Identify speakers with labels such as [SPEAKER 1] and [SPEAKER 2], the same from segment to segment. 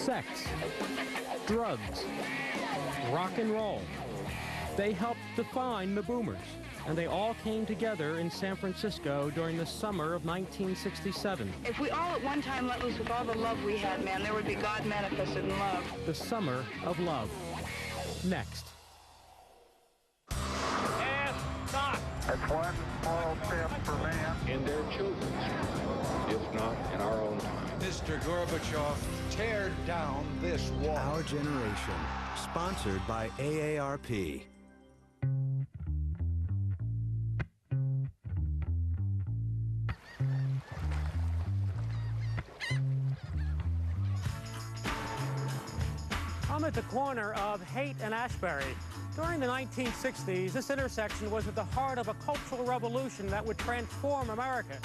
[SPEAKER 1] Sex, drugs, rock and roll. They helped define the boomers, and they all came together in San Francisco during the summer of 1967.
[SPEAKER 2] If we all at one time let loose with all the love we had, man, there would be God manifested in love.
[SPEAKER 1] The Summer of Love. Next.
[SPEAKER 3] That's one small step for man.
[SPEAKER 4] In their children's time, if not in our own time.
[SPEAKER 5] Mr. Gorbachev, tear down this wall.
[SPEAKER 6] Our Generation, sponsored by AARP.
[SPEAKER 7] I'm at the corner of Haight and Ashbury. During the 1960s, this intersection was at the heart of a cultural revolution that would transform America.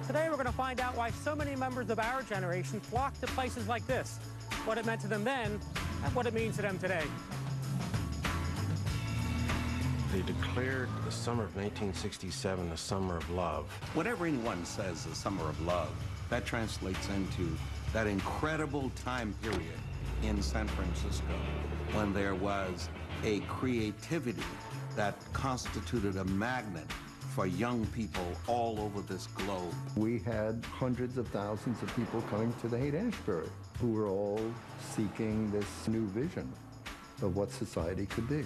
[SPEAKER 7] Today, we're going to find out why so many members of our generation flocked to places like this, what it meant to them then, and what it means to them today.
[SPEAKER 8] They declared the summer of 1967 the summer of love.
[SPEAKER 9] Whenever anyone says the summer of love, that translates into that incredible time period in San Francisco when there was a creativity that constituted a magnet for young people all over this globe.
[SPEAKER 10] We had hundreds of thousands of people coming to the Haight-Ashbury who were all seeking this new vision of what society could be.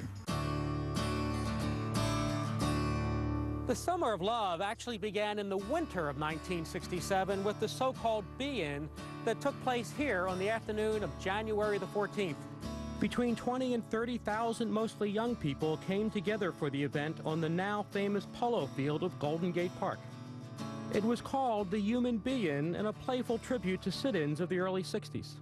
[SPEAKER 7] The Summer of Love actually began in the winter of 1967 with the so-called Be-In that took place here on the afternoon of January the 14th.
[SPEAKER 1] Between 20 and 30,000 mostly young people came together for the event on the now famous polo field of Golden Gate Park. It was called the Human Be-In and a playful tribute to sit-ins of the early 60s.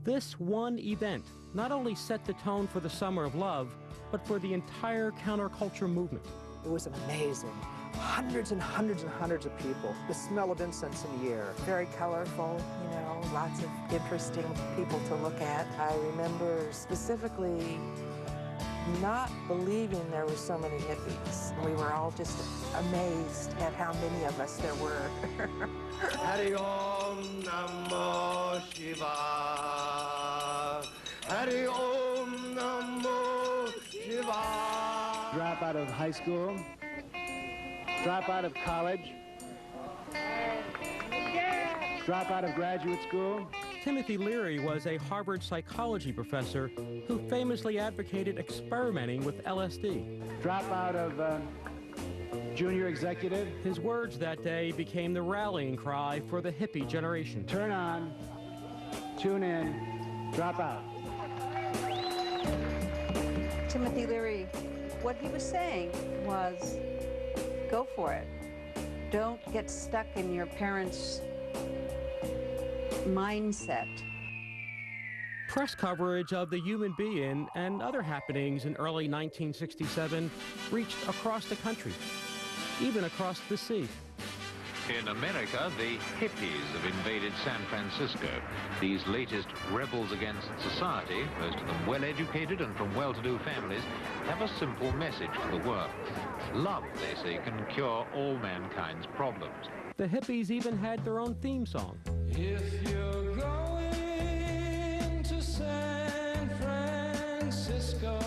[SPEAKER 1] This one event not only set the tone for the Summer of Love, but for the entire counterculture movement.
[SPEAKER 11] It was amazing. Hundreds and hundreds and hundreds of people. The smell of incense in the air. Very colorful, you know, lots of interesting people to look at. I remember specifically not believing there were so many hippies. We were all just amazed at how many of us there were.
[SPEAKER 12] Hari Om Namo Shiva. Hari Om Namo Shiva.
[SPEAKER 13] Drop out of high school, drop out of college, drop out of graduate school.
[SPEAKER 1] Timothy Leary was a Harvard psychology professor who famously advocated experimenting with LSD.
[SPEAKER 13] Drop out of junior executive.
[SPEAKER 1] His words that day became the rallying cry for the hippie generation.
[SPEAKER 13] Turn on, tune in, drop out.
[SPEAKER 14] Timothy Leary, what he was saying was, go for it. Don't get stuck in your parents' mindset.
[SPEAKER 1] Press coverage of the Human Be-In and other happenings in early 1967 reached across the country, even across the sea.
[SPEAKER 15] In America, the hippies have invaded San Francisco. These latest rebels against society, most of them well-educated and from well-to-do families, have a simple message for the world. Love, they say, can cure all mankind's problems.
[SPEAKER 1] The hippies even had their own theme song.
[SPEAKER 12] If you're going to San Francisco,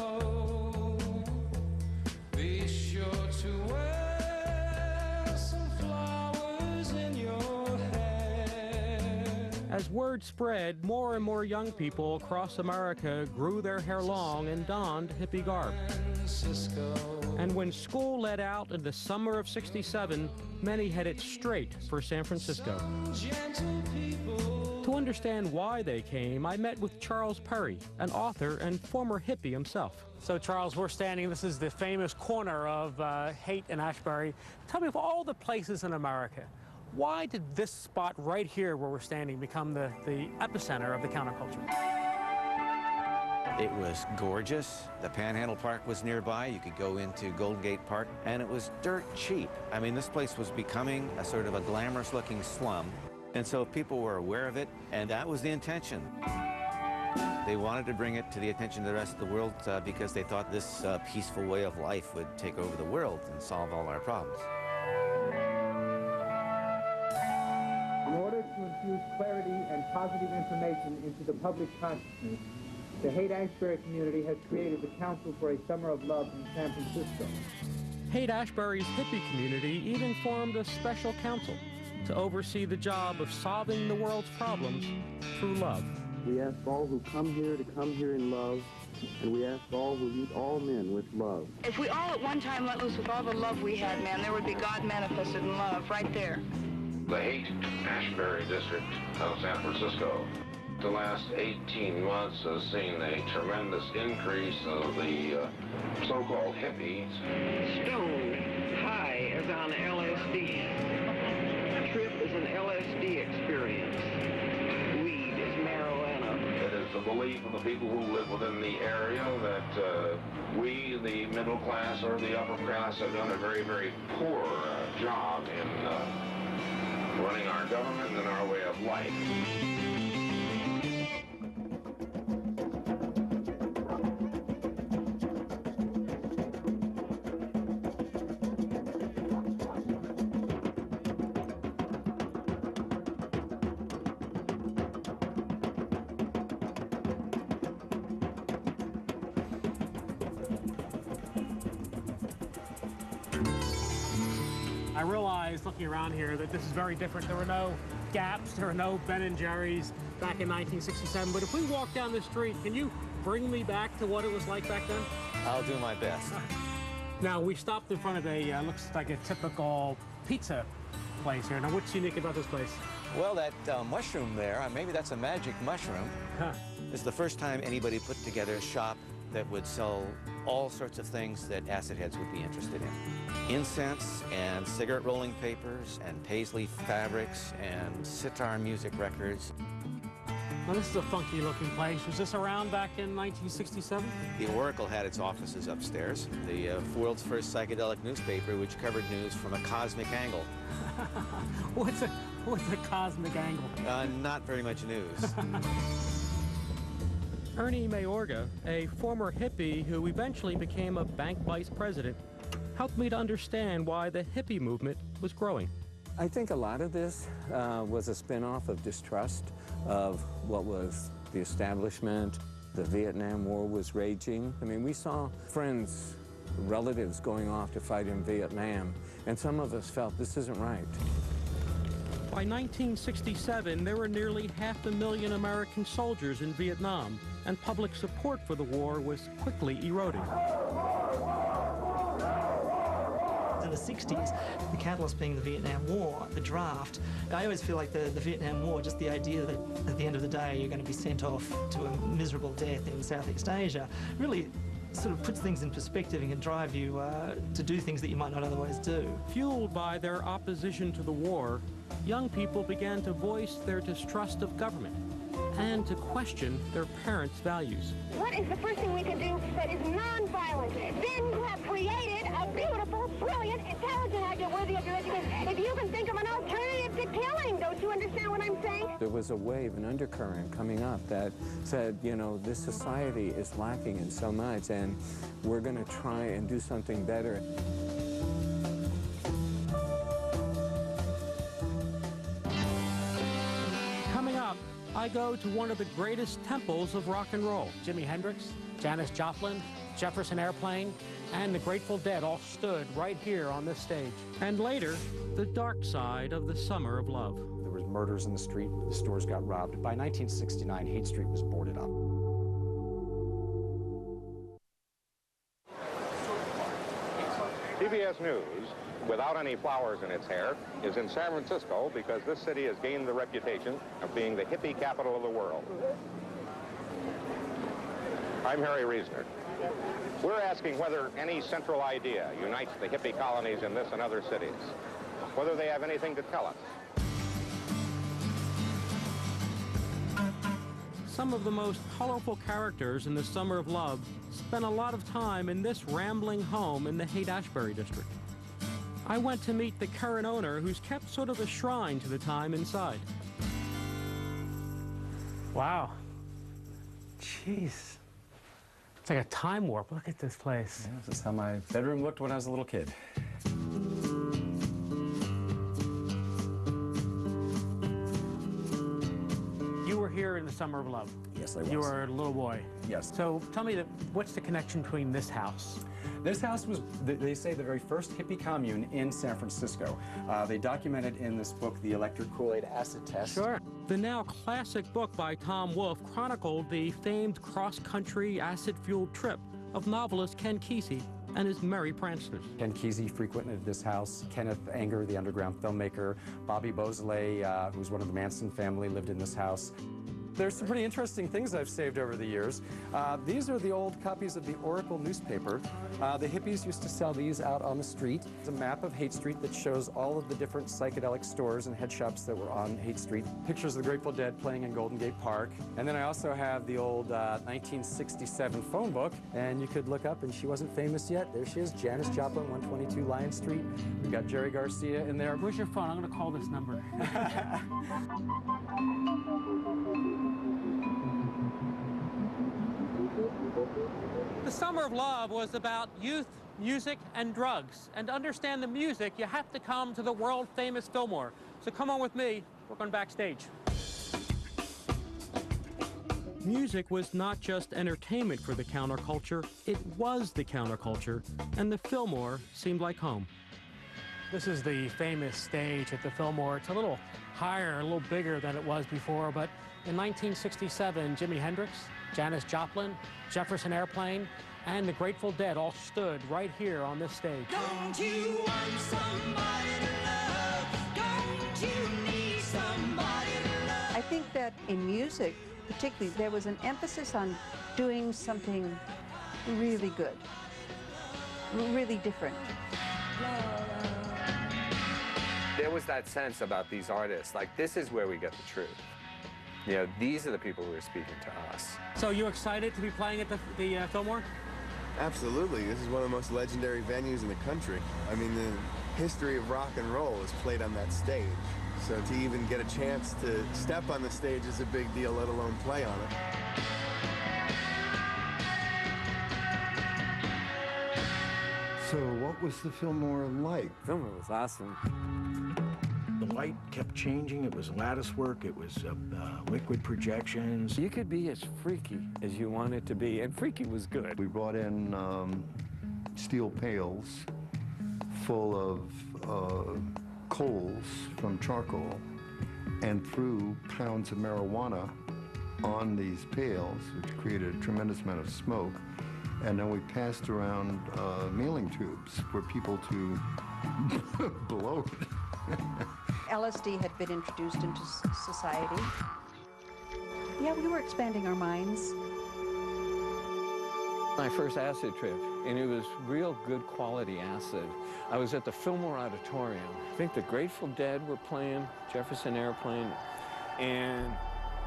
[SPEAKER 12] be sure to wear some flowers in your hair.
[SPEAKER 1] As word spread, more and more young people across America grew their hair long and donned hippie garb. And when school let out in the summer of '67, many headed straight for San Francisco. To understand why they came, I met with Charles Perry, an author and former hippie himself.
[SPEAKER 7] So, Charles, we're standing, this is the famous corner of Haight and Ashbury. Tell me, of all the places in America, why did this spot right here where we're standing become the epicenter of the counterculture?
[SPEAKER 16] It was gorgeous. The Panhandle Park was nearby. You could go into Golden Gate Park, and it was dirt cheap. I mean, this place was becoming a sort of a glamorous-looking slum, and so people were aware of it, and that was the intention. They wanted to bring it to the attention of the rest of the world because they thought this peaceful way of life would take over the world and solve all our problems.
[SPEAKER 17] In order to infuse clarity and positive information into the public consciousness, the Haight-Ashbury community has created the Council for a Summer of Love in San Francisco.
[SPEAKER 1] Haight-Ashbury's hippie community even formed a special council to oversee the job of solving the world's problems through love.
[SPEAKER 18] We ask all who come here to come here in love, and we ask all who meet all men with love.
[SPEAKER 2] If we all at one time let loose with all the love we had, man, there would be God manifested in love right there.
[SPEAKER 4] The Haight-Ashbury district of San Francisco, the last 18 months has seen a tremendous increase of the so-called hippies.
[SPEAKER 19] Stone high as on LSD. Trip is an LSD experience. Weed is marijuana.
[SPEAKER 4] It is the belief of the people who live within the area that we, the middle class or the upper class, have done a very, very poor job in running our government and our way of life.
[SPEAKER 7] I realized, looking around here, that this is very different. There were no Gaps, there were no Ben & Jerry's back in 1967. But if we walk down the street, can you bring me back to what it was like back then?
[SPEAKER 16] I'll do my best.
[SPEAKER 7] Now, we stopped in front of a, looks like a typical pizza place here. Now, what's unique about this place?
[SPEAKER 16] Well, that mushroom there, maybe that's a magic mushroom. It's the first time anybody put together a shop that would sell all sorts of things that acid heads would be interested in. Incense and cigarette rolling papers and paisley fabrics and sitar music records.
[SPEAKER 7] Now, this is a funky looking place. Was this around back in 1967?
[SPEAKER 16] The Oracle had its offices upstairs. The world's first psychedelic newspaper, which covered news from a cosmic angle.
[SPEAKER 7] What's a cosmic angle?
[SPEAKER 16] Not very much news.
[SPEAKER 1] Ernie Mayorga, a former hippie who eventually became a bank vice president, helped me to understand why the hippie movement was growing.
[SPEAKER 20] I think a lot of this was a spin-off of distrust of what was the establishment. The Vietnam War was raging. I mean, we saw friends, relatives going off to fight in Vietnam, and some of us felt this isn't right.
[SPEAKER 1] By 1967, there were nearly 500,000 American soldiers in Vietnam, and public support for the war was quickly eroding.
[SPEAKER 21] In the 60s, the catalyst being the Vietnam War, the draft. I always feel like the Vietnam War, just the idea that at the end of the day you're going to be sent off to a miserable death in Southeast Asia, really sort of puts things in perspective and can drive you to do things that you might not otherwise do.
[SPEAKER 1] Fueled by their opposition to the war, young people began to voice their distrust of government and to question their parents' values.
[SPEAKER 22] What is the first thing we can do that is non-violent? Then you have created a beautiful, brilliant, intelligent idea worthy of your education. If you can think of an alternative to killing, don't you understand what I'm saying?
[SPEAKER 20] There was a wave, an undercurrent coming up that said, you know, this society is lacking in so much, and we're going to try and do something better.
[SPEAKER 1] Coming up, I go to one of the greatest temples of rock and roll.
[SPEAKER 7] Jimi Hendrix, Janis Joplin, Jefferson Airplane, and the Grateful Dead all stood right here on this stage.
[SPEAKER 1] And later, the dark side of the Summer of Love.
[SPEAKER 23] There was murders in the street, the stores got robbed. By 1969, Haight Street was boarded up.
[SPEAKER 24] CBS News, without any flowers in its hair, is in San Francisco because this city has gained the reputation of being the hippie capital of the world. I'm Harry Reasoner. We're asking whether any central idea unites the hippie colonies in this and other cities, whether they have anything to tell us.
[SPEAKER 1] Some of the most colorful characters in the Summer of Love spent a lot of time in this rambling home in the Haight-Ashbury district. I went to meet the current owner, who's kept sort of a shrine to the time inside.
[SPEAKER 7] Wow. Jeez. It's like a time warp. Look at this place.
[SPEAKER 23] Yeah, this is how my bedroom looked when I was a little kid.
[SPEAKER 7] You here in the Summer of Love.
[SPEAKER 23] Yes, I was.
[SPEAKER 7] You were a little boy.
[SPEAKER 23] Yes.
[SPEAKER 7] So tell me, what's the connection between this house?
[SPEAKER 23] This house was, they say, the very first hippie commune in San Francisco. They documented in this book the electric Kool-Aid acid test.
[SPEAKER 7] Sure.
[SPEAKER 1] The now classic book by Tom Wolfe chronicled the famed cross-country acid-fueled trip of novelist Ken Kesey and his merry pranksters.
[SPEAKER 23] Ken Kesey frequented this house. Kenneth Anger, the underground filmmaker. Bobby Beausoleil, who was one of the Manson family, lived in this house. There's some pretty interesting things I've saved over the years. These are the old copies of the Oracle newspaper. The hippies used to sell these out on the street. It's a map of Haight Street that shows all of the different psychedelic stores and head shops that were on Haight Street. Pictures of the Grateful Dead playing in Golden Gate Park. And then I also have the old 1967 phone book, and you could look up, and she wasn't famous yet. There she is, Janis Joplin, 122 Lion Street. We've got Jerry Garcia in there.
[SPEAKER 7] Where's your phone? I'm going to call this number. The Summer of Love was about youth, music, and drugs. And to understand the music, you have to come to the world-famous Fillmore. So come on with me. We're going backstage.
[SPEAKER 1] Music was not just entertainment for the counterculture, it was the counterculture, and the Fillmore seemed like home.
[SPEAKER 7] This is the famous stage at the Fillmore. It's a little higher, a little bigger than it was before, but in 1967, Jimi Hendrix, Janis Joplin, Jefferson Airplane, and the Grateful Dead all stood right here on this stage.
[SPEAKER 12] Don't you want somebody to love? Don't you need somebody to love?
[SPEAKER 14] I think that in music, particularly, there was an emphasis on doing something really good, really different.
[SPEAKER 3] There was that sense about these artists, like, this is where we get the truth. You know, these are the people who are speaking to us.
[SPEAKER 7] So you excited to be playing at the Fillmore?
[SPEAKER 5] Absolutely. This is one of the most legendary venues in the country. I mean, the history of rock and roll is played on that stage. So to even get a chance to step on the stage is a big deal, let alone play on it.
[SPEAKER 10] So what was the Fillmore like?
[SPEAKER 20] Fillmore was awesome.
[SPEAKER 6] The light kept changing. It was lattice work. It was liquid projections.
[SPEAKER 20] You could be as freaky as you wanted to be, and freaky was good.
[SPEAKER 10] We brought in steel pails full of coals from charcoal and threw pounds of marijuana on these pails, which created a tremendous amount of smoke. And then we passed around mailing tubes for people to blow it.
[SPEAKER 14] LSD had been introduced into society. Yeah, we were expanding our minds.
[SPEAKER 20] My first acid trip, and it was real good quality acid. I was at the Fillmore Auditorium. I think the Grateful Dead were playing, Jefferson Airplane, and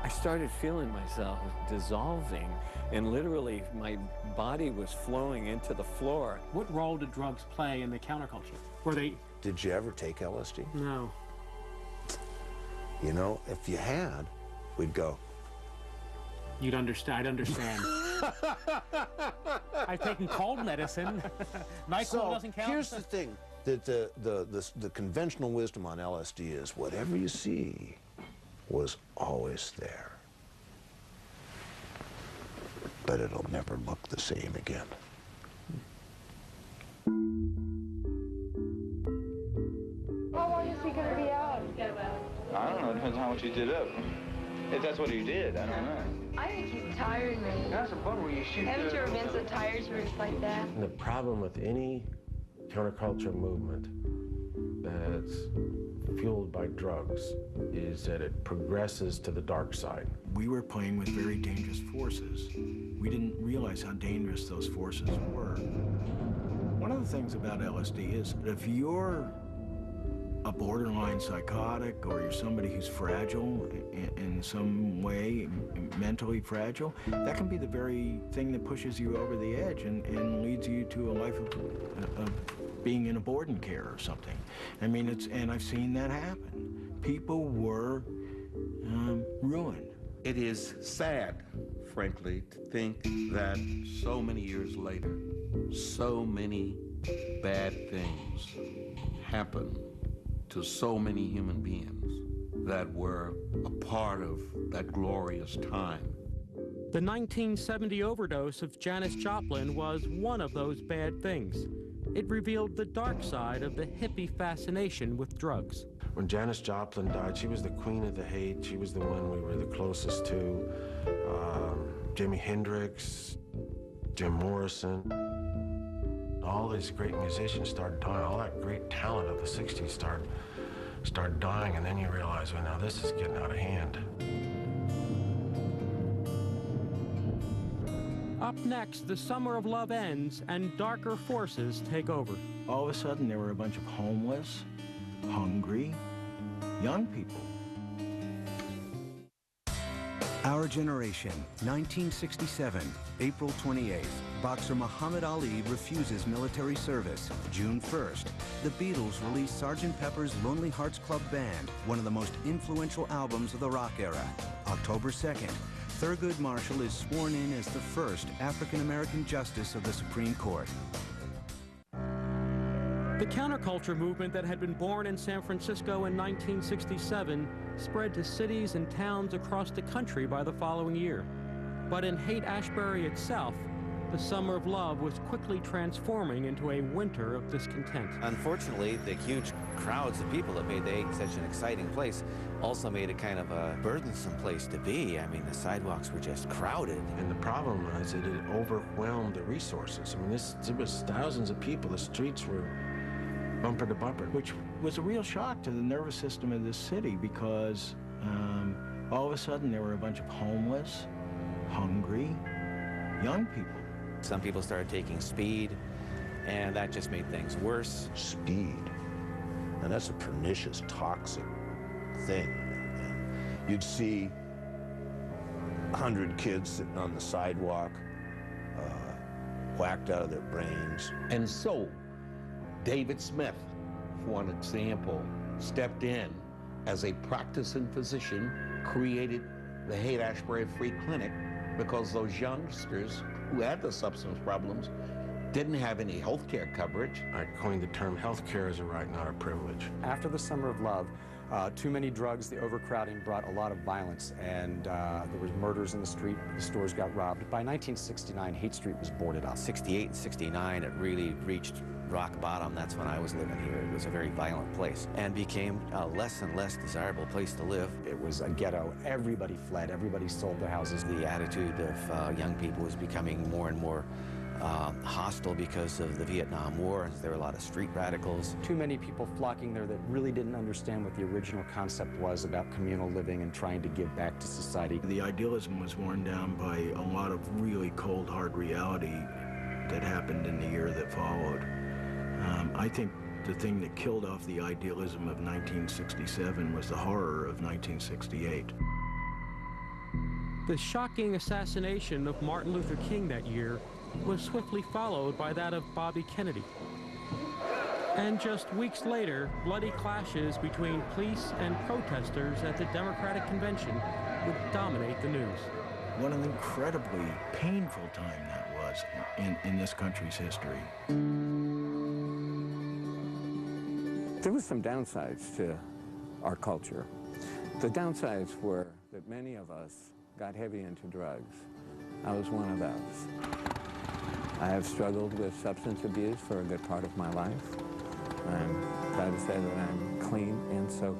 [SPEAKER 20] I started feeling myself dissolving, and literally my body was flowing into the floor.
[SPEAKER 7] What role did drugs play in the counterculture? Were they...
[SPEAKER 8] Did you ever take LSD?
[SPEAKER 7] No.
[SPEAKER 8] You know, if you had, we'd go.
[SPEAKER 7] You'd understand. I'd understand. I've taken cold medicine. NyQuil doesn't count.
[SPEAKER 8] Here's the thing, that the conventional wisdom on LSD is whatever you see was always there. But it'll never look the same again.
[SPEAKER 2] How long is he going to be out?
[SPEAKER 25] I don't know. It depends on how much he did up. If that's what he did, I don't know.
[SPEAKER 2] I think he's tired, man.
[SPEAKER 25] That's a bummer when you shoot.
[SPEAKER 2] Haven't you ever been so tired you were just like that?
[SPEAKER 26] And the problem with any counterculture movement that's fueled by drugs is that it progresses to the dark side.
[SPEAKER 6] We were playing with very dangerous forces. We didn't realize how dangerous those forces were. One of the things about LSD is that if you're a borderline psychotic or you're somebody who's fragile in some way, mentally fragile, that can be the very thing that pushes you over the edge and leads you to a life of being in a boarding care or something. I mean, and I've seen that happen. People were ruined.
[SPEAKER 9] It is sad, frankly, to think that so many years later, so many bad things happen to so many human beings that were a part of that glorious time.
[SPEAKER 1] The 1970 overdose of Janis Joplin was one of those bad things. It revealed the dark side of the hippie fascination with drugs.
[SPEAKER 26] When Janis Joplin died, she was the queen of the hate. She was the one we were the closest to. Jimi Hendrix, Jim Morrison. All these great musicians started dying. All that great talent of the 60s started dying, and then you realize, well, now this is getting out of hand.
[SPEAKER 1] Up next, the summer of love ends and darker forces take over.
[SPEAKER 6] All of a sudden, there were a bunch of homeless, hungry, young people.
[SPEAKER 11] Our Generation, 1967, April 28th. Boxer Muhammad Ali refuses military service. June 1st, the Beatles release Sgt. Pepper's Lonely Hearts Club Band, one of the most influential albums of the rock era. October 2nd, Thurgood Marshall is sworn in as the first African-American justice of the Supreme Court.
[SPEAKER 1] The counterculture movement that had been born in San Francisco in 1967 spread to cities and towns across the country by the following year. But in Haight-Ashbury itself, the summer of love was quickly transforming into a winter of discontent.
[SPEAKER 16] Unfortunately, the huge crowds of people that made the Haight such an exciting place also made it kind of a burdensome place to be. I mean, the sidewalks were just crowded.
[SPEAKER 26] And the problem was that it overwhelmed the resources. I mean, it was thousands of people. The streets were bumper to bumper.
[SPEAKER 6] Which was a real shock to the nervous system of this city because all of a sudden there were a bunch of homeless, hungry, young people.
[SPEAKER 16] Some people started taking speed, and that just made things worse.
[SPEAKER 8] Speed. And that's a pernicious, toxic thing. And you'd see 100 kids sitting on the sidewalk, whacked out of their brains.
[SPEAKER 9] And so, David Smith, for an example, stepped in as a practicing physician, created the Haight-Ashbury Free Clinic because those youngsters who had the substance problems didn't have any health care coverage.
[SPEAKER 26] I coined the term health care as a right, not a privilege.
[SPEAKER 23] After the Summer of Love, too many drugs, the overcrowding brought a lot of violence, and there was murders in the street, the stores got robbed. By 1969, Haight Street was boarded up.
[SPEAKER 16] 68 and 69, it really reached rock bottom. That's when I was living here. It was a very violent place and became a less and less desirable place to live.
[SPEAKER 23] It was a ghetto. Everybody fled. Everybody sold their houses.
[SPEAKER 16] The attitude of young people was becoming more and more hostile because of the Vietnam War. There were a lot of street radicals.
[SPEAKER 23] Too many people flocking there that really didn't understand what the original concept was about communal living and trying to give back to society.
[SPEAKER 6] The idealism was worn down by a lot of really cold, hard reality that happened in the year that followed. I think the thing that killed off the idealism of 1967 was the horror of 1968.
[SPEAKER 1] The shocking assassination of Martin Luther King that year was swiftly followed by that of Bobby Kennedy. And just weeks later, bloody clashes between police and protesters at the Democratic Convention would dominate the news.
[SPEAKER 6] What an incredibly painful time that was in this country's history.
[SPEAKER 20] There were some downsides to our culture. The downsides were that many of us got heavy into drugs. I was one of those. I have struggled with substance abuse for a good part of my life. I'm proud to say that I'm clean and sober.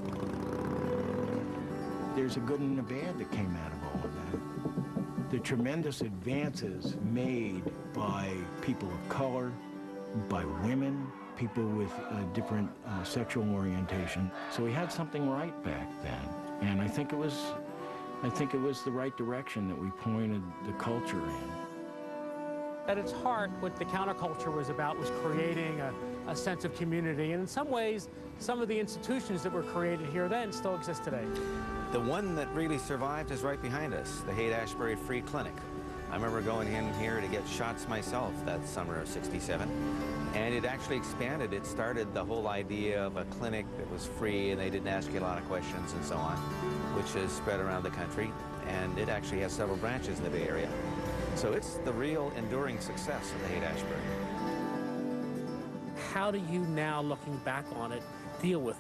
[SPEAKER 6] There's a good and a bad that came out of all of that. The tremendous advances made by people of color, by women, people with different sexual orientation. So we had something right back then. And I think it was the right direction that we pointed the culture in.
[SPEAKER 7] At its heart, what the counterculture was about was creating a sense of community. And in some ways, some of the institutions that were created here then still exist today.
[SPEAKER 16] The one that really survived is right behind us, the Haight-Ashbury Free Clinic. I remember going in here to get shots myself that summer of '67, and it actually expanded. It started the whole idea of a clinic that was free and they didn't ask you a lot of questions and so on, which has spread around the country, and it actually has several branches in the Bay Area. So it's the real enduring success of the Haight-Ashbury.
[SPEAKER 7] How do you now, looking back on it, deal with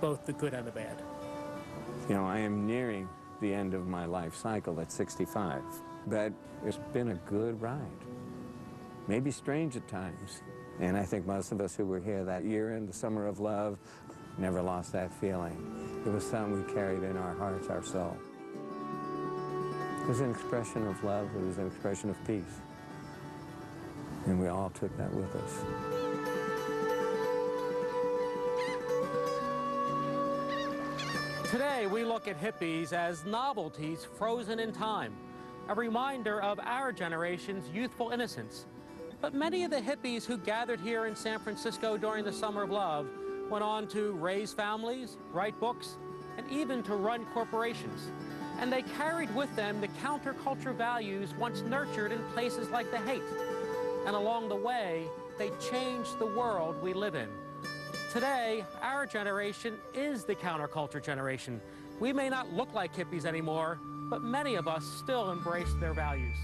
[SPEAKER 7] both the good and the bad?
[SPEAKER 20] You know, I am nearing the end of my life cycle at 65, but it's been a good ride. Maybe strange at times. And I think most of us who were here that year in the Summer of Love never lost that feeling. It was something we carried in our hearts, our soul. It was an expression of love. It was an expression of peace. And we all took that with us.
[SPEAKER 1] Today, we look at hippies as novelties frozen in time, a reminder of our generation's youthful innocence. But many of the hippies who gathered here in San Francisco during the Summer of Love went on to raise families, write books, and even to run corporations. And they carried with them the counterculture values once nurtured in places like the Haight. And along the way, they changed the world we live in. Today, our generation is the counterculture generation. We may not look like hippies anymore, but many of us still embrace their values.